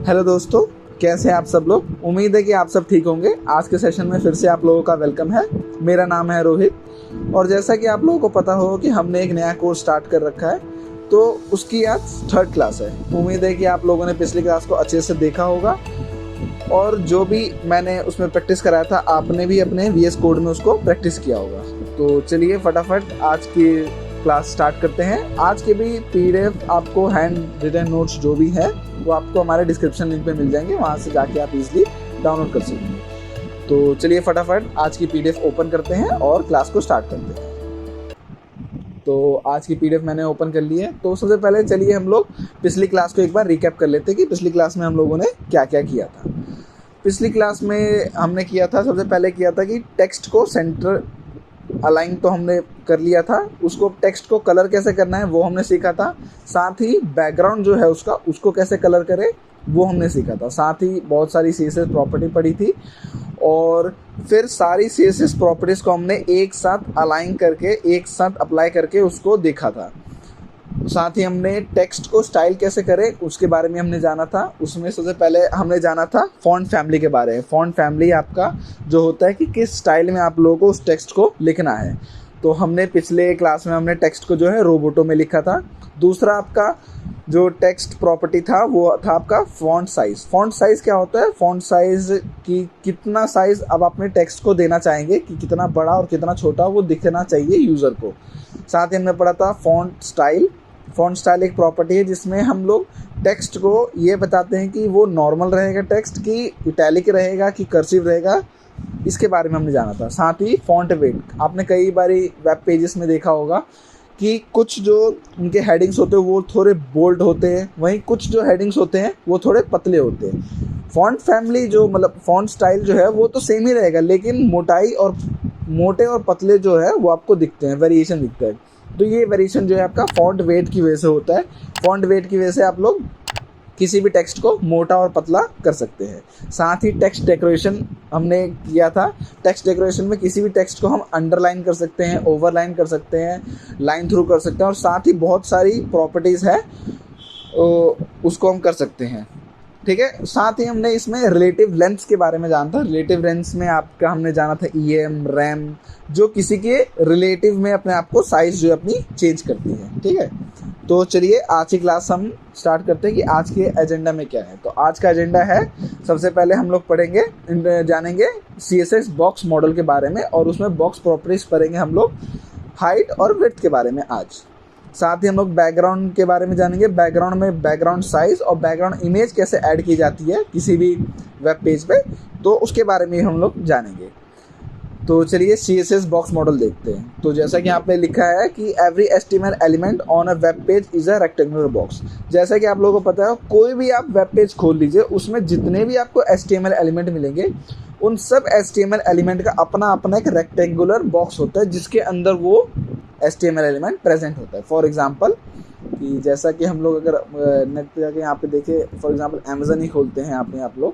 Hello दोस्तों, कैसे हैं आप सब लोग। उम्मीद है कि आप सब ठीक होंगे। आज के सेशन में फिर से आप लोगों का वेलकम है। मेरा नाम है रोहित और जैसा कि आप लोगों को पता हो कि हमने एक नया कोर्स स्टार्ट कर रखा है, तो उसकी आज 3rd क्लास है। उम्मीद है कि आप लोगों ने पिछली क्लास को अच्छे से देखा होगा और जो भी मैंने उसमें प्रैक्टिस कराया था आपने भी अपने VS कोड में उसको प्रैक्टिस किया होगा। तो चलिए फटाफट आज की क्लास स्टार्ट करते हैं। आज के भी PDF आपको हैंड रिटन नोट्स जो भी है वो आपको हमारे डिस्क्रिप्शन लिंक पे मिल जाएंगे, वहाँ से जाके आप इजीली डाउनलोड कर सकेंगे। तो चलिए फटाफट आज की PDF ओपन करते हैं और क्लास को स्टार्ट करते हैं। तो आज की PDF मैंने ओपन कर ली है। तो सबसे पहले चलिए हम लोग पिछली क्लास को एक बार रिकैप कर लेते हैं कि पिछली क्लास में हम लोगों ने क्या क्या किया था। पिछली क्लास में हमने किया था, सबसे पहले किया था कि टेक्स्ट को सेंटर अलाइन तो हमने कर लिया था। उसको टेक्स्ट को कलर कैसे करना है वो हमने सीखा था। साथ ही बैकग्राउंड जो है उसको कैसे कलर करें वो हमने सीखा था। साथ ही बहुत सारी CSS प्रॉपर्टी पढ़ी थी और फिर सारी CSS प्रॉपर्टीज़ को हमने एक साथ अलाइन करके, एक साथ अप्लाई करके उसको देखा था। साथ ही हमने टेक्स्ट को स्टाइल कैसे करें उसके बारे में हमने जाना था। उसमें सबसे पहले हमने जाना था फॉन्ट फैमिली के बारे में। फॉन्ट फैमिली आपका जो होता है कि किस स्टाइल में आप लोगों को उस टेक्स्ट को लिखना है। तो हमने पिछले क्लास में हमने टेक्स्ट को जो है रोबोटो में लिखा था। दूसरा आपका जो टेक्स्ट प्रॉपर्टी था वो था आपका फॉन्ट साइज़। फॉन्ट साइज़ क्या होता है? फॉन्ट साइज़ की कितना साइज़ अब अपने टेक्स्ट को देना चाहेंगे कि कितना बड़ा और कितना छोटा वो दिखना चाहिए यूज़र को। साथ ही हमने पढ़ा था फॉन्ट स्टाइल। फॉन्ट स्टाइल एक प्रॉपर्टी है जिसमें हम लोग टेक्स्ट को ये बताते हैं कि वो नॉर्मल रहेगा टेक्स्ट, की इटैलिक रहेगा, कि कर्सिव रहेगा, इसके बारे में हमने जाना था। साथ ही फॉन्ट वेट, आपने कई बारी वेब पेजेस में देखा होगा कि कुछ जो उनके हेडिंग्स होते हैं वो थोड़े बोल्ड होते हैं, वहीं कुछ जो हेडिंग्स होते हैं वो थोड़े पतले होते हैं। फॉन्ट फैमिली जो मतलब फॉन्ट स्टाइल जो है वो तो सेम ही रहेगा, लेकिन मोटाई और मोटे और पतले जो है वो आपको दिखते हैं, वेरिएशन दिखता है। तो ये वेरिएशन जो है आपका फॉन्ट वेट की वजह से होता है। फॉन्ट वेट की वजह से आप लोग किसी भी टेक्स्ट को मोटा और पतला कर सकते हैं। साथ ही टेक्स्ट डेकोरेशन हमने किया था। टेक्स्ट डेकोरेशन में किसी भी टेक्स्ट को हम अंडरलाइन कर सकते हैं, ओवरलाइन कर सकते हैं, लाइन थ्रू कर सकते हैं और साथ ही बहुत सारी प्रॉपर्टीज़ है उसको हम कर सकते हैं। ठीक है। साथ ही हमने इसमें रिलेटिव लेंथ्स के बारे में जाना था। रिलेटिव लेंथ्स में आपका हमने जाना था EM, RAM, जो किसी के रिलेटिव में अपने आप को साइज़ जो अपनी चेंज करती है। ठीक है। तो चलिए आज की क्लास हम स्टार्ट करते हैं कि आज के एजेंडा में क्या है। तो आज का एजेंडा है, सबसे पहले हम लोग जानेंगे CSS बॉक्स मॉडल के बारे में और उसमें बॉक्स प्रॉपर्टीज पढ़ेंगे हम लोग हाइट और विड्थ के बारे में आज। साथ ही हम लोग बैकग्राउंड के बारे में जानेंगे। बैकग्राउंड में बैकग्राउंड साइज़ और बैकग्राउंड इमेज कैसे ऐड की जाती है किसी भी वेब पेज पे, तो उसके बारे में हम लोग जानेंगे। तो चलिए CSS बॉक्स मॉडल देखते हैं। तो जैसा कि यहाँ पे लिखा है कि every HTML element on a web page is a rectangular box. जैसा कि आप लोगों को पता है, कोई भी आप वेब पेज खोल लीजिए, उसमें जितने भी आपको HTML एलिमेंट मिलेंगे उन सब HTML एलिमेंट का अपना अपना एक रेक्टेंगुलर बॉक्स होता है जिसके अंदर वो HTML एलिमेंट प्रेजेंट होता है। फॉर एग्जाम्पल कि जैसा कि हम लोग अगर नेट पे जाके यहाँ पे देखें, फॉर एग्जाम्पल अमेज़न ही खोलते हैं आप लोग।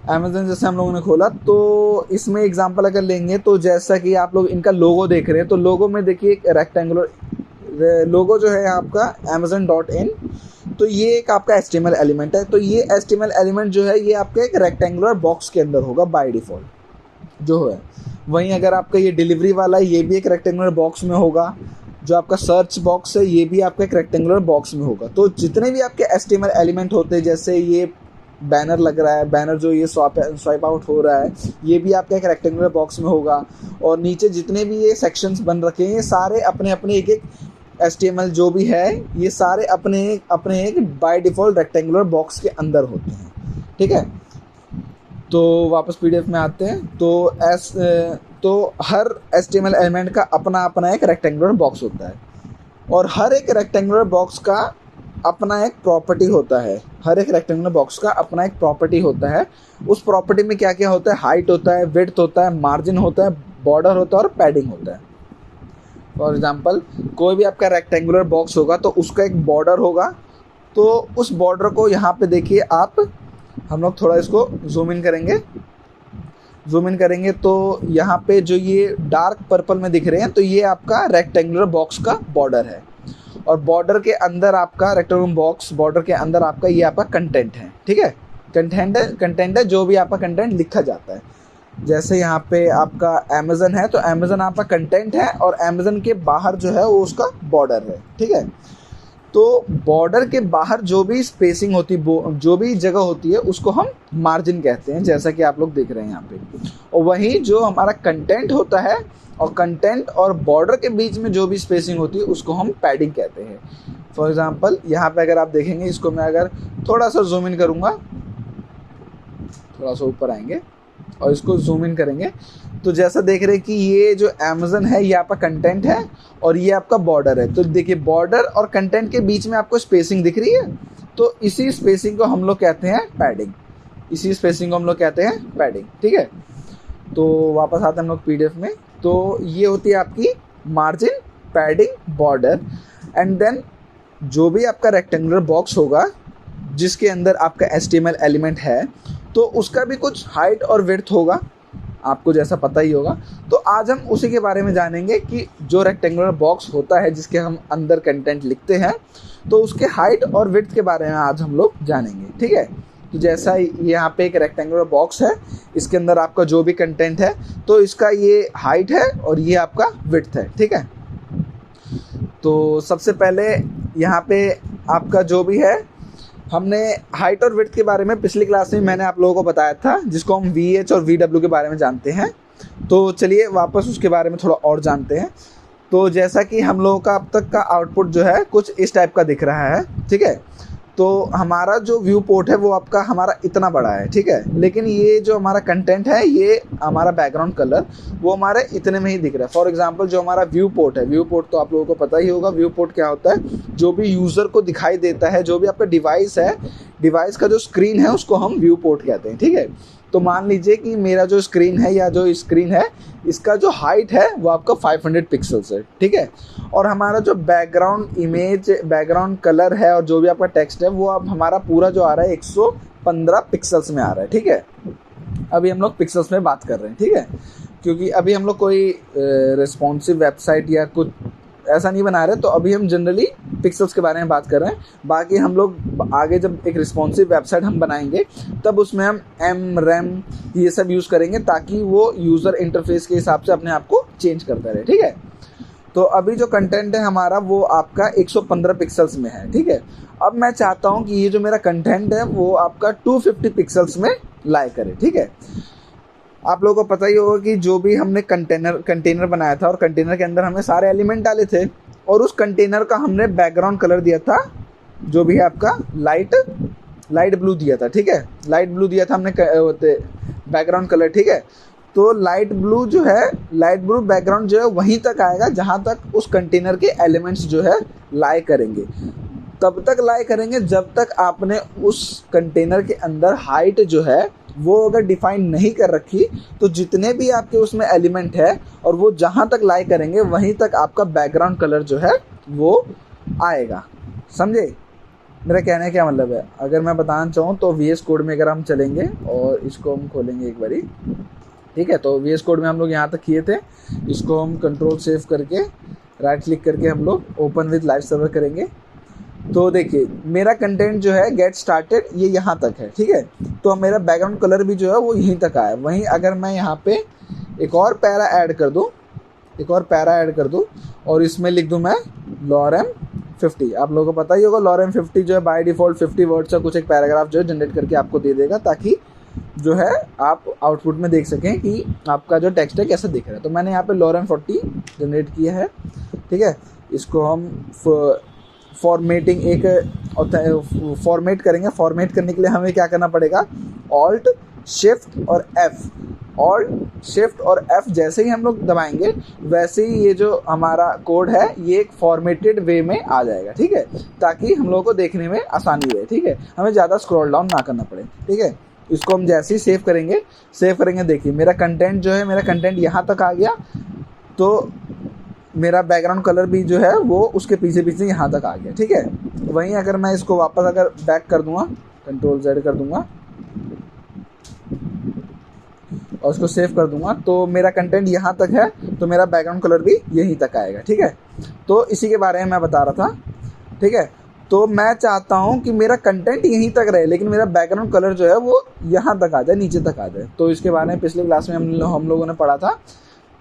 अमेज़न जैसे हम लोगों ने खोला तो इसमें एग्जांपल अगर लेंगे तो जैसा कि आप लोग इनका लोगो देख रहे हैं, तो लोगो में देखिए एक रेक्टेंगुलर लोगो जो है आपका amazon.in, तो ये एक आपका HTML एलिमेंट है। तो ये HTML एलिमेंट जो है ये आपका एक रेक्टेंगुलर बॉक्स के अंदर होगा बाय डिफ़ॉल्ट जो है। वहीं अगर आपका ये डिलीवरी वाला है ये भी एक रेक्टेंगुलर बॉक्स में होगा। जो आपका सर्च बॉक्स है ये भी आपका एक रेक्टेंगुलर बॉक्स में होगा। तो जितने भी आपके HTML एलिमेंट होते हैं, जैसे ये बैनर लग रहा है, बैनर जो ये स्वाइप आउट हो रहा है, ये भी आपका एक रेक्टेंगुलर बॉक्स में होगा। और नीचे जितने भी ये सेक्शंस बन रखे हैं ये सारे अपने अपने एक HTML जो भी है ये सारे अपने एक बाय डिफ़ॉल्ट रेक्टेंगुलर बॉक्स के अंदर होते हैं। ठीक है। तो वापस PDF में आते हैं। तो हर HTML एलिमेंट का अपना अपना एक रेक्टेंगुलर बॉक्स होता है और हर एक रेक्टेंगुलर बॉक्स का अपना एक प्रॉपर्टी होता है। हर एक रेक्टेंगुलर बॉक्स का अपना एक प्रॉपर्टी होता है। उस प्रॉपर्टी में क्या क्या होता है? हाइट होता है, विड्थ होता है, मार्जिन होता है, बॉर्डर होता है और पैडिंग होता है। फॉर एग्जांपल कोई भी आपका रेक्टेंगुलर बॉक्स होगा तो उसका एक बॉर्डर होगा। तो उस बॉर्डर को यहाँ पे देखिए आप, हम लोग थोड़ा इसको जूम इन करेंगे तो यहाँ पे जो ये डार्क पर्पल में दिख रहे हैं तो ये आपका रेक्टेंगुलर बॉक्स का बॉर्डर है। और बॉर्डर के अंदर आपका रेक्टेंगुलर बॉक्स, बॉर्डर के अंदर आपका ये आपका कंटेंट है, ठीक है। कंटेंट है जो भी आपका कंटेंट लिखा जाता है। जैसे यहाँ पे आपका अमेज़न है तो अमेज़न आपका कंटेंट है और अमेज़न के बाहर जो है वो उसका बॉर्डर है, ठीक है। तो बॉर्डर के बाहर जो भी स्पेसिंग होती है, जो भी जगह होती है उसको हम मार्जिन कहते हैं, जैसा कि आप लोग देख रहे हैं यहाँ पे। और वहीं जो हमारा कंटेंट होता है और कंटेंट और बॉर्डर के बीच में जो भी स्पेसिंग होती है उसको हम पैडिंग कहते हैं। फॉर एग्जांपल यहाँ पे अगर आप देखेंगे, इसको मैं अगर थोड़ा सा जूम इन करूँगा, थोड़ा सा ऊपर आएंगे और इसको जूम इन करेंगे तो जैसा देख रहे हैं कि ये जो अमेज़न है ये आपका कंटेंट है और ये आपका बॉर्डर है। तो देखिए बॉर्डर और कंटेंट के बीच में आपको स्पेसिंग दिख रही है, तो इसी स्पेसिंग को हम लोग कहते हैं पैडिंग। इसी स्पेसिंग को हम लोग कहते हैं पैडिंग, ठीक है। तो वापस आते हैं हम लोग पीडीएफ में। तो ये होती है आपकी margin, padding, border. And then जो भी आपका रेक्टेंगुलर बॉक्स होगा जिसके अंदर आपका HTML एलिमेंट है तो उसका भी कुछ हाइट और विड्थ होगा, आपको जैसा पता ही होगा। तो आज हम उसी के बारे में जानेंगे कि जो रेक्टेंगुलर बॉक्स होता है जिसके हम अंदर कंटेंट लिखते हैं तो उसके हाइट और विड्थ के बारे में आज हम लोग जानेंगे, ठीक है। तो जैसा यहाँ पे एक रेक्टेंगुलर बॉक्स है, इसके अंदर आपका जो भी कंटेंट है तो इसका ये हाइट है और ये आपका विड्थ है, ठीक है। तो सबसे पहले यहाँ पे आपका जो भी है, हमने हाइट और विड्थ के बारे में पिछली क्लास में मैंने आप लोगों को बताया था, जिसको हम VH और VW के बारे में जानते हैं। तो चलिए वापस उसके बारे में थोड़ा और जानते हैं। तो जैसा कि हम लोगों का अब तक का आउटपुट जो है कुछ इस टाइप का दिख रहा है, ठीक है। तो हमारा जो व्यू पोर्ट है वो आपका हमारा इतना बड़ा है, ठीक है। लेकिन ये जो हमारा कंटेंट है, ये हमारा बैकग्राउंड कलर वो हमारे इतने में ही दिख रहा है। फॉर एग्जांपल जो हमारा व्यू पोर्ट है, व्यू पोर्ट तो आप लोगों को पता ही होगा। व्यू पोर्ट क्या होता है? जो भी यूज़र को दिखाई देता है, जो भी आपका डिवाइस है, डिवाइस का जो स्क्रीन है उसको हम व्यू पोर्ट कहते हैं, ठीक है। तो मान लीजिए कि मेरा जो स्क्रीन है या जो स्क्रीन है इसका जो हाइट है वो आपका 500 पिक्सल्स है, ठीक है। और हमारा जो बैकग्राउंड इमेज, बैकग्राउंड कलर है और जो भी आपका टेक्स्ट है वो अब हमारा पूरा जो आ रहा है 115 पिक्सल्स में आ रहा है, ठीक है। अभी हम लोग पिक्सल्स में बात कर रहे हैं, ठीक है, क्योंकि अभी हम लोग कोई रिस्पॉन्सिव वेबसाइट या कुछ ऐसा नहीं बना रहे, तो अभी हम जनरली पिक्सल्स के बारे में बात कर रहे हैं। बाकी हम लोग आगे जब एक रिस्पॉन्सिव वेबसाइट हम बनाएंगे तब उसमें हम RAM ये सब यूज़ करेंगे ताकि वो यूज़र इंटरफेस के हिसाब से अपने आप को चेंज करता रहे, ठीक है। तो अभी जो कंटेंट है हमारा वो आपका 115 पिक्सल्स में है, ठीक है। अब मैं चाहता हूँ कि ये जो मेरा कंटेंट है वो आपका 250 पिक्सल्स में लाई करे, ठीक है। आप लोगों को पता ही होगा कि जो भी हमने कंटेनर बनाया था और कंटेनर के अंदर हमने सारे एलिमेंट डाले थे और उस कंटेनर का हमने बैकग्राउंड कलर दिया था जो भी है आपका लाइट ब्लू दिया था, ठीक है। लाइट ब्लू दिया था हमने बैकग्राउंड कलर, ठीक है। तो लाइट ब्लू जो है, लाइट ब्लू बैकग्राउंड जो है वहीं तक आएगा जहाँ तक उस कंटेनर के एलिमेंट्स जो है लाई करेंगे। तब तक लाई करेंगे जब तक आपने उस कंटेनर के अंदर हाइट जो है वो अगर डिफाइन नहीं कर रखी तो जितने भी आपके उसमें एलिमेंट है और वो जहाँ तक लाई करेंगे वहीं तक आपका बैकग्राउंड कलर जो है वो आएगा। समझे मेरा कहने का क्या मतलब है? अगर मैं बताना चाहूँ तो VS कोड में अगर हम चलेंगे और इसको हम खोलेंगे एक बारी, ठीक है। तो VS कोड में हम लोग यहाँ तक किए थे, इसको हम कंट्रोल सेव करके राइट क्लिक करके हम लोग ओपन विद लाइव सर्वर करेंगे। तो देखिए मेरा कंटेंट जो है गेट स्टार्टेड ये यहाँ तक है, ठीक है। तो मेरा बैकग्राउंड कलर भी जो है वो यहीं तक आया। वहीं अगर मैं यहाँ पे एक और पैरा ऐड कर दूँ और इसमें लिख दूँ मैं lorem 50। आप लोगों को पता ही होगा lorem 50 जो है बाय डिफ़ॉल्ट 50 वर्ड का कुछ एक पैराग्राफ जो है जनरेट करके आपको दे देगा ताकि जो है आप आउटपुट में देख सकें कि आपका जो टेक्स्ट है कैसा दिख रहा है। तो मैंने यहाँ पे lorem 40 जनरेट किया है, ठीक है। इसको हम फॉर्मेटिंग फॉर्मेट करेंगे। फॉर्मेट करने के लिए हमें क्या करना पड़ेगा? ऑल्ट शिफ्ट और F जैसे ही हम लोग दबाएंगे वैसे ही ये जो हमारा कोड है ये एक फॉर्मेटेड वे में आ जाएगा, ठीक है, ताकि हम लोगों को देखने में आसानी रहे, ठीक है। हमें ज़्यादा स्क्रॉल डाउन ना करना पड़े, ठीक है। इसको हम जैसे ही सेव करेंगे देखिए मेरा कंटेंट जो है, मेरा कंटेंट यहाँ तक आ गया। तो मेरा बैकग्राउंड कलर भी जो है वो उसके पीछे यहाँ तक आ गया, ठीक है। वहीं अगर मैं इसको वापस अगर बैक कर दूंगा, कंट्रोल Z कर दूंगा और उसको सेव कर दूंगा तो मेरा कंटेंट यहाँ तक है, तो मेरा बैकग्राउंड कलर भी यहीं तक आएगा, ठीक है। तो इसी के बारे में मैं बता रहा था। ठीक है। तो मैं चाहता हूँ कि मेरा कंटेंट यहीं तक रहे, लेकिन मेरा बैकग्राउंड कलर जो है वो यहाँ तक आ जाए, नीचे तक आ जाए। तो इसके बारे में पिछले क्लास में हम लोगों ने पढ़ा था।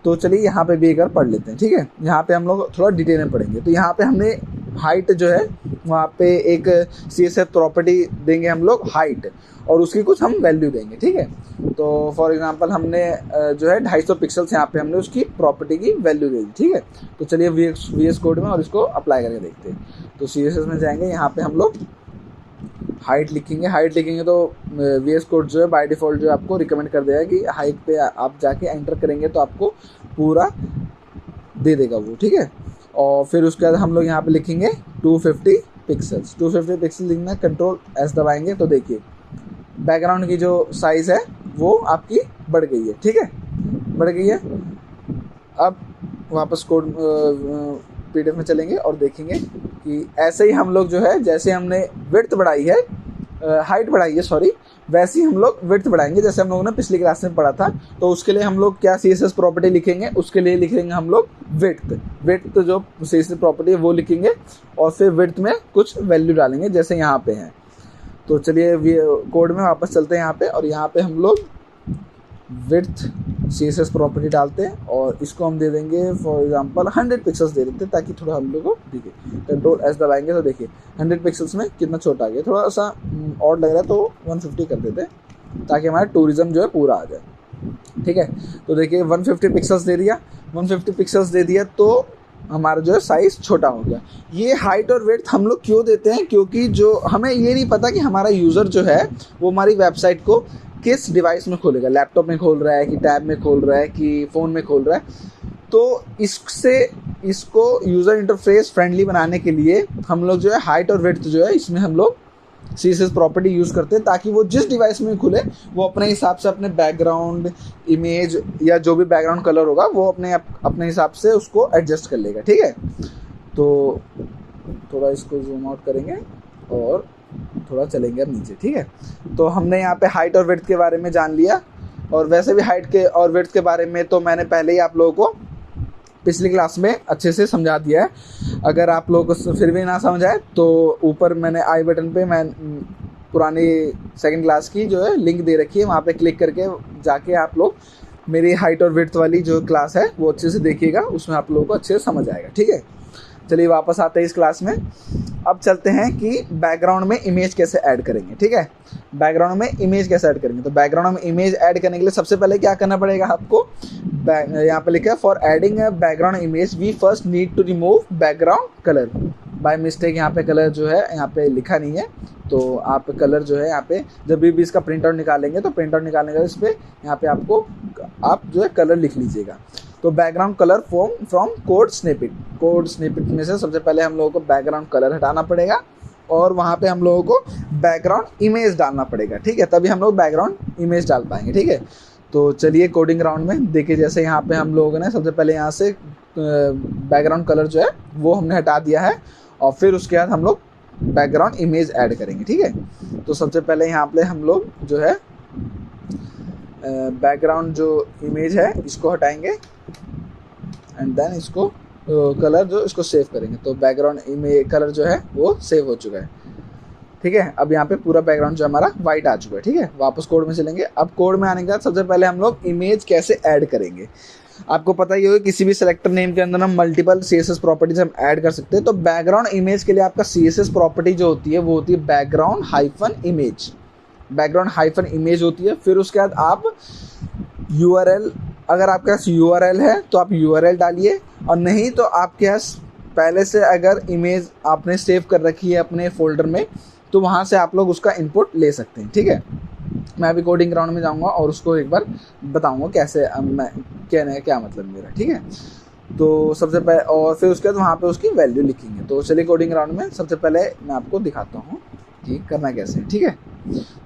तो चलिए यहाँ पे भी एक बार पढ़ लेते हैं, ठीक है। यहाँ पे हम लोग थोड़ा डिटेल में पढ़ेंगे। तो यहाँ पे हमने हाइट जो है वहाँ पे एक CSS प्रॉपर्टी देंगे हम लोग हाइट, और उसकी कुछ हम वैल्यू देंगे, ठीक है। तो फॉर एग्जांपल हमने जो है 250 पिक्सल्स यहाँ पे हमने उसकी प्रॉपर्टी की वैल्यू दे दी, ठीक है। तो चलिए VS कोड में और इसको अप्लाई करके देखते हैं। तो CSS में जाएंगे, यहाँ पे हम लोग हाइट लिखेंगे तो VS कोड जो है बाय डिफ़ॉल्ट जो आपको रिकमेंड कर देगा कि हाइट पे आप जाके एंटर करेंगे तो आपको पूरा दे देगा वो, ठीक है। और फिर उसके बाद हम लोग यहाँ पे लिखेंगे 250 पिक्सल्स। 250 पिक्सल लिखना, Ctrl+S दबाएंगे तो देखिए बैकग्राउंड की जो साइज़ है वो आपकी बढ़ गई है, ठीक है, बढ़ गई है। अब वापस कोड PDF में चलेंगे और देखेंगे कि ऐसे ही हम लोग जो है, जैसे हमने विड्थ बढ़ाई है, हाइट बढ़ाई है सॉरी, वैसे ही हम लोग विड्थ बढ़ाएंगे, जैसे हम लोगों ने पिछली क्लास में पढ़ा था। तो उसके लिए हम लोग क्या CSS प्रॉपर्टी लिखेंगे, उसके लिए लिखेंगे हम लोग विड्थ जो CSS प्रॉपर्टी है वो लिखेंगे, और फिर विड्थ में कुछ वैल्यू डालेंगे जैसे यहाँ पे है। तो चलिए कोड में वापस चलते हैं यहाँ पे, और यहाँ पे हम लोग विड्थ CSS प्रॉपर्टी डालते हैं, और इसको हम दे देंगे फॉर एग्जांपल 100 पिक्सल्स दे देते हैं, ताकि थोड़ा हम लोग को दिखे। Ctrl+S दबाएंगे तो देखिए 100 पिक्सल्स में कितना छोटा आ गया, थोड़ा सा ऑड लग रहा है तो 150 कर देते हैं, ताकि हमारा टूरिज्म जो है पूरा आ जाए, ठीक है। तो देखिए 150 पिक्सल्स दे दिया, 150 पिक्सल्स दे दिया तो हमारा जो है साइज़ छोटा हो गया। ये हाइट और विड्थ हम लोग क्यों देते हैं, क्योंकि जो हमें ये नहीं पता कि हमारा यूज़र जो है वो हमारी वेबसाइट को किस डिवाइस में खोलेगा, लैपटॉप में खोल रहा है कि टैब में खोल रहा है कि फ़ोन में खोल रहा है। तो इसको यूज़र इंटरफेस फ्रेंडली बनाने के लिए हम लोग जो है हाइट और विड्थ जो है इसमें हम लोग CSS प्रॉपर्टी यूज़ करते हैं, ताकि वो जिस डिवाइस में खुले वो अपने हिसाब से अपने बैकग्राउंड इमेज या जो भी बैकग्राउंड कलर होगा वो अपने हिसाब से उसको एडजस्ट कर लेगा, ठीक है। तो थोड़ा इसको जूम आउट करेंगे और थोड़ा चलेंगे अब नीचे, ठीक है। तो हमने यहाँ पे हाइट और विड्थ के बारे में जान लिया, और वैसे भी हाइट के और विड्थ के बारे में तो मैंने पहले ही आप लोगों को पिछली क्लास में अच्छे से समझा दिया है। अगर आप लोगों को फिर भी ना समझ आए तो ऊपर मैंने आई बटन पे मैं पुरानी सेकंड क्लास की जो है लिंक दे रखी है, वहाँ पे क्लिक करके जाके आप लोग मेरी हाइट और विड्थ वाली जो क्लास है वो अच्छे से देखिएगा, उसमें आप लोगों को अच्छे से समझ आएगा, ठीक है। चलिए वापस आते हैं इस क्लास में। अब चलते हैं कि बैकग्राउंड में इमेज कैसे ऐड करेंगे, ठीक है। बैकग्राउंड में इमेज कैसे ऐड करेंगे, तो बैकग्राउंड में इमेज ऐड करने के लिए सबसे पहले क्या करना पड़ेगा आपको, यहाँ पे लिखा है for adding a background image we first need to remove background colour. By mistake यहाँ पे कलर जो है यहाँ पे लिखा नहीं है, तो आप कलर जो है यहाँ पे जब भी इसका प्रिंट आउट निकालेंगे तो प्रिंट आउट निकालने का इस पर यहाँ पे आप जो है कलर लिख लीजिएगा। तो background colour from code snippet में से सबसे पहले हम लोगों को बैकग्राउंड कलर हटाना पड़ेगा, और वहाँ पे हम लोगों को बैकग्राउंड इमेज डालना पड़ेगा, ठीक है, तभी हम लोग बैकग्राउंड इमेज डाल पाएंगे, ठीक है। तो चलिए कोडिंग ग्राउंड में देखिए, जैसे यहाँ पे हम लोगों ने सबसे पहले यहाँ से बैकग्राउंड कलर जो है वो हमने हटा दिया है, और फिर उसके बाद हम लोग बैकग्राउंड इमेज ऐड करेंगे, ठीक है। तो सबसे पहले यहाँ पे हम लोग जो है बैकग्राउंड जो इमेज है इसको हटाएंगे, एंड देन इसको कलर जो इसको सेव करेंगे। तो बैकग्राउंड इमेज कलर जो है वो सेव हो चुका है, ठीक है। अब यहाँ पे पूरा बैकग्राउंड जो हमारा वाइट आ चुका है, ठीक है। वापस कोड में चलेंगे। अब कोड में आने के बाद सबसे पहले हम लोग इमेज कैसे ऐड करेंगे। आपको पता ही होगा किसी भी सेलेक्टर नेम के अंदर हम मल्टीपल CSS प्रॉपर्टीज हम ऐड कर सकते हैं। तो बैकग्राउंड इमेज के लिए आपका CSS प्रॉपर्टी जो होती है वो होती है बैकग्राउंड हाइफन इमेज होती है। फिर उसके बाद आप URL, अगर आपके पास URL है तो आप URL डालिए, और नहीं तो आपके पास पहले से अगर इमेज आपने सेव कर रखी है अपने फोल्डर में तो वहाँ से आप लोग उसका इनपुट ले सकते हैं, ठीक है। मैं अभी कोडिंग ग्राउंड में जाऊँगा और उसको एक बार बताऊँगा कैसे मैं क्या मतलब मेरा, ठीक है। तो सबसे पहले और फिर उसके बाद वहाँ पे उसकी वैल्यू लिखेंगे। तो चलिए कोडिंग ग्राउंड में सबसे पहले मैं आपको दिखाता हूँ कि करना कैसे, ठीक है।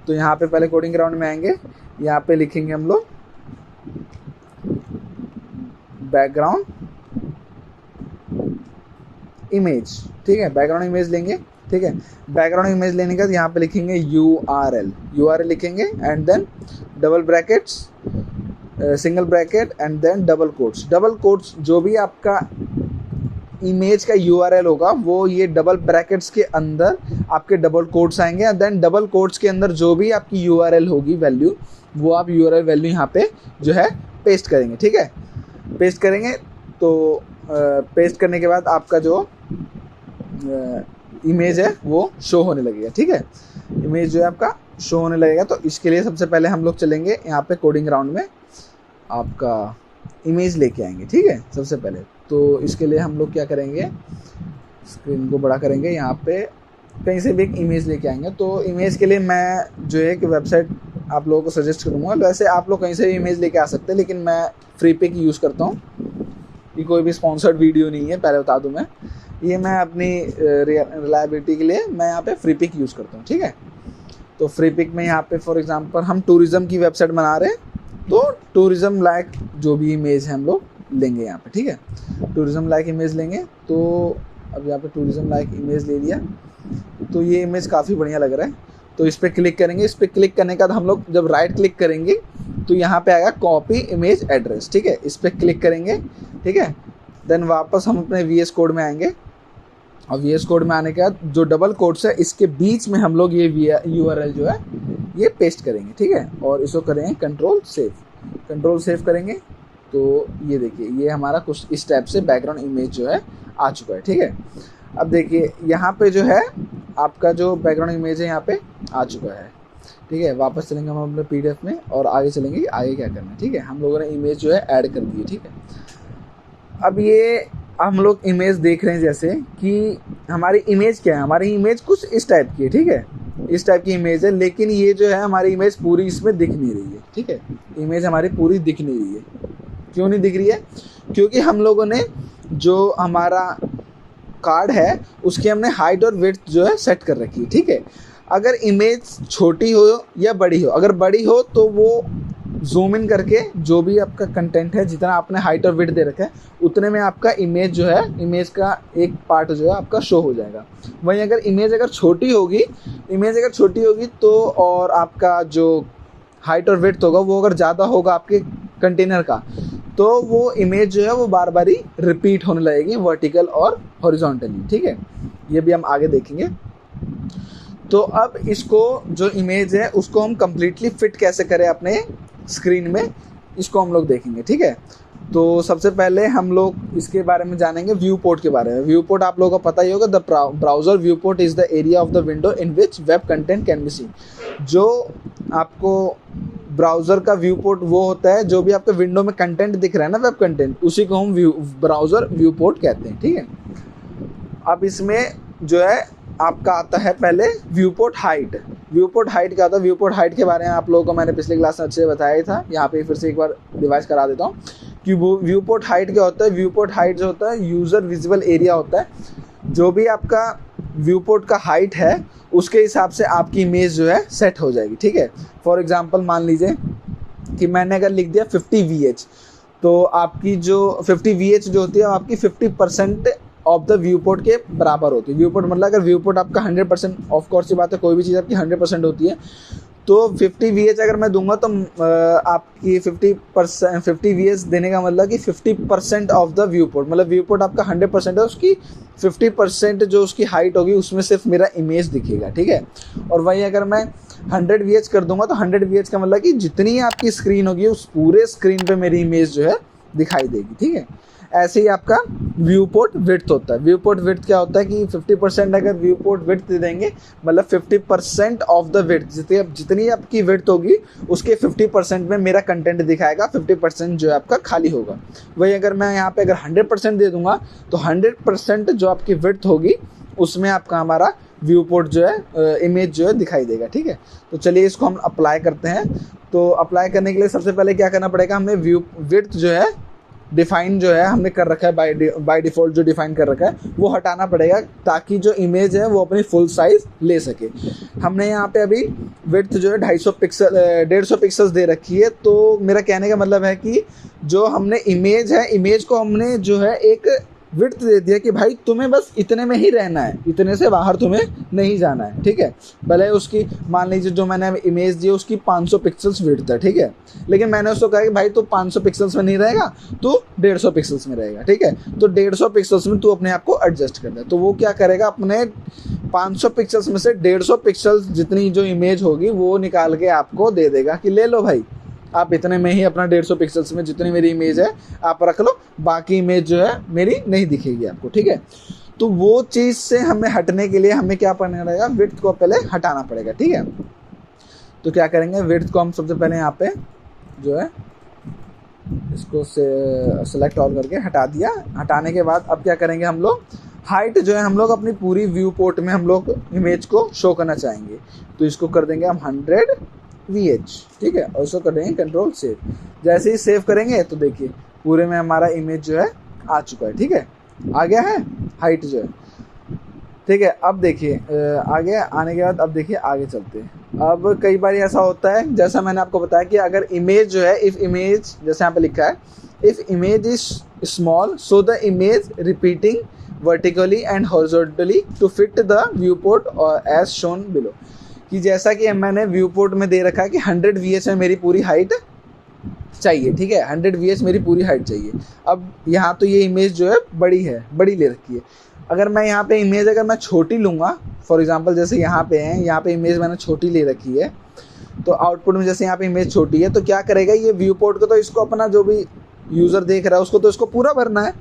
तो यहाँ पे पहले कोडिंग ग्राउंड में आएंगे, यहाँ पे लिखेंगे हम लोग बैकग्राउंड इमेज, ठीक है। बैकग्राउंड इमेज लेंगे, ठीक है। बैकग्राउंड इमेज लेने के बाद यहाँ पे लिखेंगे URL लिखेंगे, and then double brackets, single bracket, and then double quotes जो भी आपका इमेज का यूआरएल होगा वो ये डबल ब्रैकेट्स के अंदर आपके डबल कोट्स आएंगे, एंड देन डबल कोट्स के अंदर जो भी आपकी यूआरएल होगी वैल्यू, वो आप यूआरएल वैल्यू यहाँ पे जो है पेस्ट करेंगे। ठीक है, पेस्ट करेंगे तो पेस्ट करने के बाद आपका जो इमेज है वो शो होने लगेगा। ठीक है, इमेज जो है आपका शो होने लगेगा। तो इसके लिए सबसे पहले हम लोग चलेंगे यहाँ पे कोडिंग ग्राउंड में, आपका इमेज लेके आएंगे। ठीक है, सबसे पहले तो इसके लिए हम लोग क्या करेंगे, स्क्रीन को बड़ा करेंगे, यहाँ पे कहीं से भी एक इमेज लेके आएंगे। तो इमेज के लिए मैं जो है कि वेबसाइट आप लोगों को सजेस्ट करूँगा। वैसे आप लोग कहीं से भी इमेज लेके आ सकते हैं, लेकिन मैं फ्री पिक यूज़ करता हूँ। ये कोई भी स्पॉन्सर्ड वीडियो नहीं है, पहले बता दूँ मैं, ये मैं अपनी रिलायबिलिटी के लिए मैं यहाँ पे फ्री पिक यूज़ करता हूँ। ठीक है, तो फ्री पिक में यहाँ पे फॉर एग्जांपल हम टूरिज़्म की वेबसाइट बना रहे हैं, तो टूरिज़्म लाइक जो भी इमेज है हम लोग लेंगे यहाँ पे। ठीक है, टूरिज़्म लाइक इमेज लेंगे। तो अब यहाँ पे टूरिज़्म लाइक इमेज ले लिया, तो ये इमेज काफ़ी बढ़िया लग रहा है। तो इस पर क्लिक करेंगे। इस पर क्लिक करने के बाद हम लोग जब राइट क्लिक करेंगे तो यहाँ पे आएगा कॉपी इमेज एड्रेस। ठीक है, इस पर क्लिक करेंगे। ठीक है, देन वापस हम अपने VS कोड में आएंगे, और VS कोड में आने के बाद जो डबल कोट्स है इसके बीच में हम लोग ये URL जो है ये पेस्ट करेंगे। ठीक है, और इसको करेंगे कंट्रोल सेव करेंगे। तो ये देखिए, ये हमारा कुछ इस टाइप से बैकग्राउंड इमेज जो है आ चुका है। ठीक है, अब देखिए यहाँ पे जो है आपका जो बैकग्राउंड इमेज है यहाँ पे आ चुका है। ठीक है, वापस चलेंगे हम अपने PDF में और आगे चलेंगे आगे क्या करना है। ठीक है, हम लोगों ने इमेज जो है ऐड कर दी है। ठीक है, अब ये हम लोग इमेज देख रहे हैं जैसे कि हमारी इमेज क्या है, हमारी इमेज कुछ इस टाइप की है। ठीक है, इस टाइप की इमेज है, लेकिन ये जो है हमारी इमेज पूरी इसमें दिख नहीं रही है। ठीक है, इमेज हमारी पूरी दिख नहीं रही है। क्यों नहीं दिख रही है? क्योंकि हम लोगों ने जो हमारा कार्ड है उसकी हमने हाइट और विड्थ जो है सेट कर रखी है। ठीक है, अगर इमेज छोटी हो या बड़ी हो, अगर बड़ी हो तो वो जूम इन करके जो भी आपका कंटेंट है, जितना आपने हाइट और विड्थ दे रखा है उतने में आपका इमेज जो है, इमेज का एक पार्ट जो है आपका शो हो जाएगा। वहीं अगर इमेज अगर छोटी होगी तो और आपका जो हाइट और विड्थ होगा वो अगर ज़्यादा होगा आपके कंटेनर का, तो वो इमेज जो है वो बार बार ही रिपीट होने लगेगी, वर्टिकल और हॉरिजॉन्टली। ठीक है, ये भी हम आगे देखेंगे। तो अब इसको जो इमेज है उसको हम कम्प्लीटली फिट कैसे करें अपने स्क्रीन में, इसको हम लोग देखेंगे। ठीक है, तो सबसे पहले हम लोग इसके बारे में जानेंगे, व्यू पोर्ट के बारे में। व्यू पोर्ट आप लोगों को पता ही होगा, the browser view port is the area of the window in which web content can be seen. जो आपको ब्राउज़र का व्यू पोर्ट वो होता है जो भी आपके विंडो में कंटेंट दिख रहा है ना, वेब कंटेंट, उसी को हम ब्राउज़र व्यू पोर्ट कहते हैं। ठीक है, अब इसमें जो है आपका आता है पहले view port height. View port height क्या होता है? व्यू पोर्ट हाइट के बारे में आप लोगों को मैंने पिछली क्लास में अच्छे से बताया ही था, यहाँ पे फिर से एक बार रिवाइज करा देता हूँ कि वो व्यू पोर्ट हाइट क्या होता है। व्यू पोर्ट हाइट जो होता है यूज़र विजिबल एरिया होता है, जो भी आपका व्यू पोर्ट का हाइट है उसके हिसाब से आपकी इमेज जो है सेट हो जाएगी। ठीक है, फॉर एग्जांपल मान लीजिए कि मैंने अगर लिख दिया 50 VH, तो आपकी जो 50 VH जो होती है आपकी 50% ऑफ द व्यू पोर्ट के बराबर होती है। व्यू पोर्ट मतलब अगर व्यू पोर्ट आपका 100%, ऑफ कोर्स की बात है, कोई भी चीज़ आपकी 100% होती है, तो 50 VH अगर मैं दूंगा तो आपकी 50 VH देने का मतलब कि 50% ऑफ द व्यू पोर्ट, मतलब व्यू पोर्ट आपका 100% है, उसकी 50% जो उसकी हाइट होगी उसमें सिर्फ मेरा इमेज दिखेगा। ठीक है, और वहीं अगर मैं 100 VH कर दूंगा तो 100 VH का मतलब कि जितनी आपकी स्क्रीन होगी उस पूरे स्क्रीन पे मेरी इमेज जो है दिखाई देगी। ठीक है, ऐसे ही आपका व्यू पोर्ट विड्थ होता है। व्यू पोर्ट विड्थ क्या होता है कि 50% अगर व्यू पोर्ट विड्थ दे देंगे, मतलब 50% ऑफ द विड्थ, जितनी आपकी विड्थ होगी उसके 50% में मेरा कंटेंट दिखाएगा, 50% जो है आपका खाली होगा। वही अगर मैं यहाँ पे अगर 100% दे दूंगा तो 100% जो आपकी विड्थ होगी उसमें आपका हमारा व्यू पोर्ट जो है इमेज जो है दिखाई देगा। ठीक है, तो चलिए इसको हम अप्लाई करते हैं। तो अप्लाई करने के लिए सबसे पहले क्या करना पड़ेगा, हमें व्यू विड्थ जो है डिफाइन जो है हमने कर रखा है, बाय डिफ़ॉल्ट जो डिफाइन कर रखा है वो हटाना पड़ेगा, ताकि जो इमेज है वो अपनी फुल साइज़ ले सके। हमने यहाँ पे अभी विड्थ जो है 150 पिक्सल्स दे रखी है। तो मेरा कहने का मतलब है कि जो हमने इमेज है, इमेज को हमने जो है एक विड्थ दे दिया कि भाई तुम्हें बस इतने में ही रहना है, इतने से बाहर तुम्हें नहीं जाना है, ठीक है। भले उसकी मान लीजिए जो मैंने इमेज दी उसकी 500 पिक्सल्स विड्थ है, ठीक है, लेकिन मैंने उसको कहा कि भाई तू 500 पिक्सल्स में नहीं रहेगा, तू 150 पिक्सल्स में रहेगा, ठीक है। तो 150 पिक्सल्स में तू अपने आप को एडजस्ट कर दे, तो वो क्या करेगा, अपने 500 पिक्सल्स में से 150 पिक्सल्स जितनी जो इमेज होगी वो निकाल के आपको दे देगा कि ले लो भाई, आप इतने में ही अपना 150 पिक्सल्स में जितनी मेरी इमेज है आप रख लो, बाकी इमेज जो है मेरी नहीं दिखेगी आपको, ठीक है। तो वो चीज़ से हमें हटने के लिए हमें क्या करना पड़ेगा, विड्थ को पहले हटाना पड़ेगा, ठीक है। तो क्या करेंगे, विड्थ को हम सबसे पहले यहाँ पे जो है इसको से सेलेक्ट ऑल करके हटा दिया। हटाने के बाद अब क्या करेंगे, हम लोग हाइट जो है हम लोग अपनी पूरी व्यू पोर्ट में हम लोग इमेज को शो करना चाहेंगे, तो इसको कर देंगे हम 100 VH, ठीक है, और इसको कर देंगे कंट्रोल सेव। जैसे ही सेव करेंगे तो देखिए पूरे में हमारा इमेज जो है आ चुका है, ठीक है, आ गया है हाइट जो है, ठीक है। अब देखिए आगे आने के बाद अब देखिए आगे चलते हैं। अब कई बार ऐसा होता है, जैसा मैंने आपको बताया कि अगर इमेज जो है, इफ़ इमेज जैसे यहाँ पे लिखा है, if image is small so the image repeating vertically and horizontally to fit the viewport और एज शोन बिलो, कि जैसा कि मैंने व्यू पोर्ट में दे रखा है कि 100 VH में मेरी पूरी हाइट चाहिए, ठीक है, 100 VH मेरी पूरी हाइट चाहिए। अब यहाँ तो ये इमेज जो है बड़ी ले रखी है। अगर मैं यहाँ पे इमेज अगर मैं छोटी लूँगा, फॉर एग्जांपल जैसे यहाँ पे है, यहाँ पे इमेज मैंने छोटी ले रखी है, तो आउटपुट में जैसे यहाँ पे इमेज छोटी है, तो क्या करेगा ये व्यू पोर्ट को, तो इसको अपना जो भी यूज़र देख रहा है उसको तो इसको पूरा भरना है।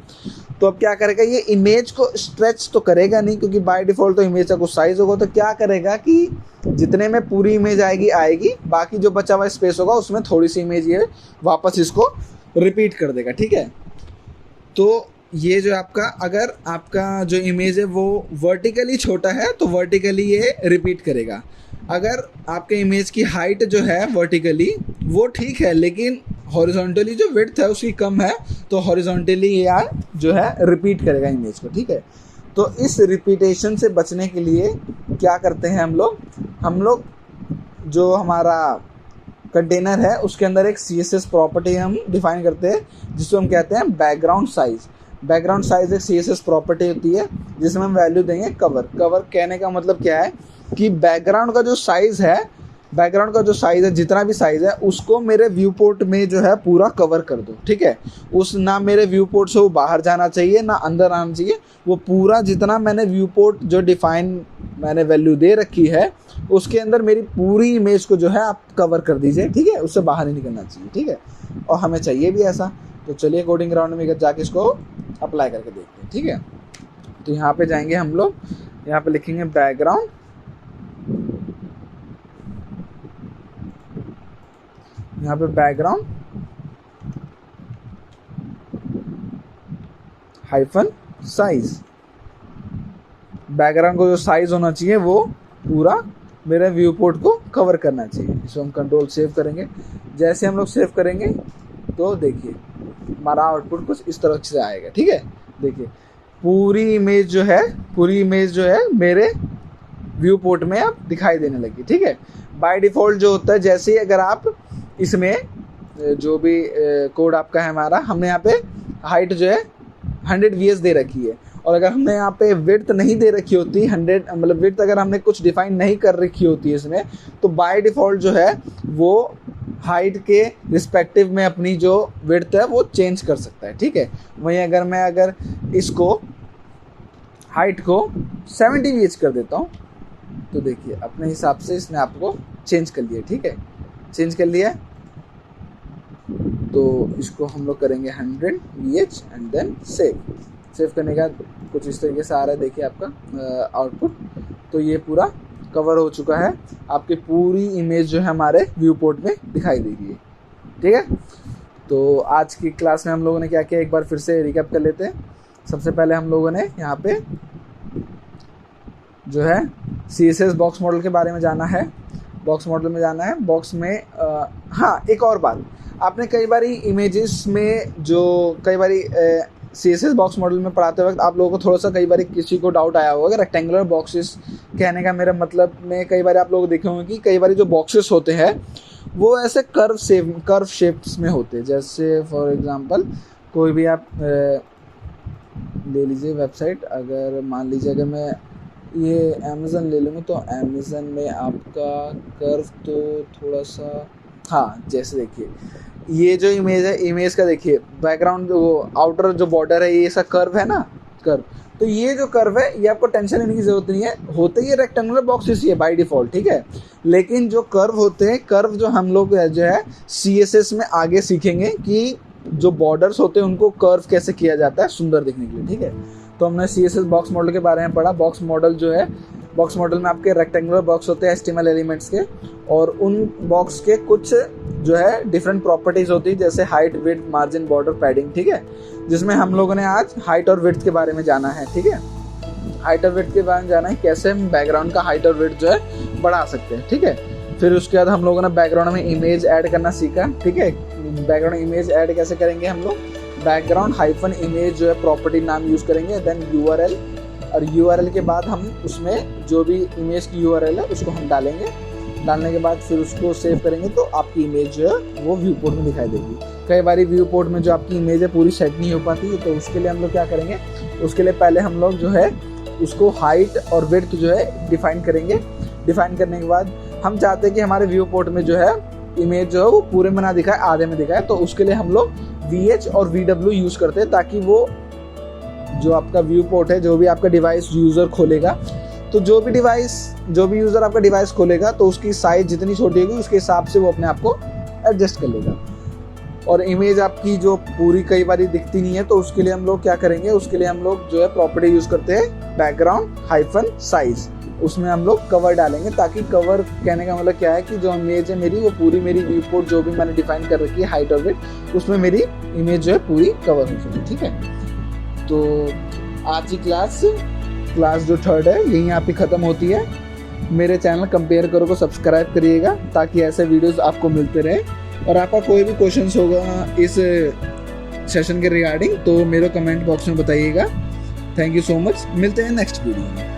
तो अब क्या करेगा, ये इमेज को स्ट्रेच तो करेगा नहीं, क्योंकि बाय डिफ़ॉल्ट तो इमेज का कुछ साइज़ होगा। तो क्या करेगा कि जितने में पूरी इमेज आएगी, बाकी जो बचा हुआ स्पेस होगा उसमें थोड़ी सी इमेज ये वापस इसको रिपीट कर देगा, ठीक है। तो ये जो आपका, अगर आपका जो इमेज है वो वर्टिकली छोटा है तो वर्टिकली ये रिपीट करेगा। अगर आपके इमेज की हाइट जो है वर्टिकली वो ठीक है, लेकिन हॉरिजॉन्टली जो विड्थ है उसकी कम है, तो हॉरिजॉन्टली ये जो है रिपीट करेगा इमेज को, ठीक है। तो इस रिपीटेशन से बचने के लिए क्या करते हैं हम लोग जो हमारा कंटेनर है उसके अंदर एक CSS प्रॉपर्टी हम डिफाइन करते हैं जिसको हम कहते हैं बैकग्राउंड साइज। बैकग्राउंड साइज एक CSS प्रॉपर्टी होती है जिसमें हम वैल्यू देंगे कवर। कहने का मतलब क्या है कि बैकग्राउंड का जो साइज़ है, जितना भी साइज़ है उसको मेरे व्यू पोर्ट में जो है पूरा कवर कर दो, ठीक है। उस ना मेरे व्यू पोर्ट से वो बाहर जाना चाहिए ना अंदर आना चाहिए, वो पूरा जितना मैंने व्यू पोर्ट जो डिफाइन मैंने वैल्यू दे रखी है उसके अंदर मेरी पूरी इमेज को जो है आप कवर कर दीजिए, ठीक है, उससे बाहर नहीं निकलना चाहिए, ठीक है। और हमें चाहिए भी ऐसा। तो चलिए कोडिंग ग्राउंड में जाके इसको अप्लाई करके देखते हैं, ठीक है। तो यहाँ पे जाएंगे हम लोग, यहाँ पे लिखेंगे बैकग्राउंड, यहाँ पे बैकग्राउंड हाइफन साइज। बैकग्राउंड को जो साइज होना चाहिए वो पूरा मेरे व्यू पोर्ट को कवर करना चाहिए। इसको हम कंट्रोल सेव करेंगे। जैसे हम लोग सेव करेंगे तो देखिए हमारा आउटपुट कुछ इस तरह से आएगा, ठीक है। देखिए पूरी इमेज जो है मेरे व्यू पोर्ट में अब दिखाई देने लगी, ठीक है। बाय डिफ़ॉल्ट जो होता है, जैसे ही अगर आप इसमें जो भी कोड आपका है हमारा, हमने यहाँ पे हाइट जो है 100 VH दे रखी है, और अगर हमने यहाँ पे विड्थ नहीं दे रखी होती 100, मतलब विड्थ अगर हमने कुछ डिफाइन नहीं कर रखी होती है इसमें, तो बाय डिफ़ॉल्ट जो है वो हाइट के रिस्पेक्टिव में अपनी जो विड्थ है वो चेंज कर सकता है, ठीक है। वहीं अगर इसको हाइट को 70 VH कर देता हूँ तो देखिए अपने हिसाब से इसने आपको चेंज कर लिया, ठीक है, चेंज कर लिया। तो इसको हम लोग करेंगे 100 VH एंड देन सेव करने का कुछ इस तरीके से आ रहा है, देखिए आपका आउटपुट। तो ये पूरा कवर हो चुका है, आपकी पूरी इमेज जो है हमारे व्यू पोर्ट में दिखाई दे रही है, ठीक है। तो आज की क्लास में हम लोगों ने क्या किया, एक बार फिर से रिकैप कर लेते हैं। सबसे पहले हम लोगों ने यहाँ पे जो है CSS बॉक्स मॉडल के बारे में जाना है, बॉक्स में हाँ एक और बात, आपने कई बारी इमेजेस में जो कई बारी CSS बॉक्स मॉडल में पढ़ाते वक्त आप लोगों को थोड़ा सा कई बारी किसी को डाउट आया होगा। रेक्टेंगुलर बॉक्सेस कहने का मेरा मतलब में कई बार आप लोग देखे होंगे कि कई बारी जो बॉक्सेस होते हैं वो ऐसे कर्व शेप्स में होते हैं। जैसे फॉर एग्जांपल कोई भी आप ले लीजिए वेबसाइट। अगर मान लीजिए अगर मैं ये अमेज़न ले लूँगा तो अमेज़न में आपका कर्व तो थोड़ा सा, हाँ जैसे देखिए ये जो इमेज है, इमेज का देखिए बैकग्राउंड जो आउटर जो बॉर्डर है ये ऐसा कर्व है ना, कर्व। तो ये जो कर्व है ये आपको टेंशन लेने की ज़रूरत नहीं है, होते ही रेक्टेंगुलर बॉक्सेस ही है बाय डिफ़ॉल्ट, ठीक है। लेकिन जो कर्व होते हैं, कर्व जो हम लोग जो है CSS में आगे सीखेंगे कि जो बॉर्डर्स होते हैं उनको कर्व कैसे किया जाता है सुंदर दिखने के लिए, ठीक है। तो हमने CSS बॉक्स मॉडल के बारे में पढ़ा। बॉक्स मॉडल जो है, बॉक्स मॉडल में आपके रेक्टेंगुलर बॉक्स होते हैं HTML एलिमेंट्स के, और उन बॉक्स के कुछ जो है डिफरेंट प्रॉपर्टीज होती है, जैसे height, width, margin, border, padding, ठीक है। जिसमें हम लोगों ने आज हाइट और विड्थ के बारे में जाना है, ठीक है। हाइट और विड्थ के बारे में जाना है, कैसे हम बैकग्राउंड का हाइट और विड्थ जो है बढ़ा सकते हैं, ठीक है। फिर उसके बाद हम लोगों ने बैकग्राउंड में इमेज ऐड करना सीखा, ठीक है। बैकग्राउंड इमेज ऐड कैसे करेंगे हम लोग, बैकग्राउंड हाइफन इमेज जो है प्रॉपर्टी नाम यूज़ करेंगे, देन URL, और URL के बाद हम उसमें जो भी इमेज की URL है उसको हम डालेंगे। डालने के बाद फिर उसको सेव करेंगे तो आपकी इमेज जो है वो व्यू पोर्ट में दिखाई देगी। कई बार व्यू पोर्ट में जो आपकी इमेज है पूरी सेट नहीं हो पाती है, तो उसके लिए हम लोग क्या करेंगे, उसके लिए पहले हम लोग जो है उसको हाइट और विड्थ जो है डिफाइन करेंगे। डिफाइन करने के बाद हम चाहते हैं कि हमारे व्यू पोर्ट में जो है इमेज जो है वो पूरे में ना दिखाए, आधे में दिखाए। तो उसके लिए हम लोग VH और VW यूज़ करते हैं, ताकि वो जो आपका व्यू पोर्ट है, जो भी आपका डिवाइस यूज़र खोलेगा, तो जो भी यूज़र आपका डिवाइस खोलेगा तो उसकी साइज़ जितनी छोटी होगी उसके हिसाब से वो अपने आप को एडजस्ट कर लेगा। और इमेज आपकी जो पूरी कई बार दिखती नहीं है, तो उसके लिए हम लोग क्या करेंगे, उसके लिए हम लोग जो है प्रॉपर्टी यूज़ करते हैं बैकग्राउंड हाइफन साइज़। उसमें हम लोग कवर डालेंगे, ताकि कवर कहने का मतलब क्या है कि जो इमेज है मेरी, वो पूरी मेरी व्यू पोर्ट जो भी मैंने डिफाइन कर रखी है हाइट और विड्थ, उसमें मेरी इमेज जो है पूरी कवर हो सके, ठीक है। तो आज की क्लास जो 3rd है यहीं यहाँ पे ख़त्म होती है। मेरे चैनल कंपेयर करो को सब्सक्राइब करिएगा, ताकि ऐसे वीडियोस आपको मिलते रहे। और आपका कोई भी क्वेश्चंस होगा इस सेशन के रिगार्डिंग तो मेरे कमेंट बॉक्स में बताइएगा। थैंक यू सो मच, मिलते हैं नेक्स्ट वीडियो में।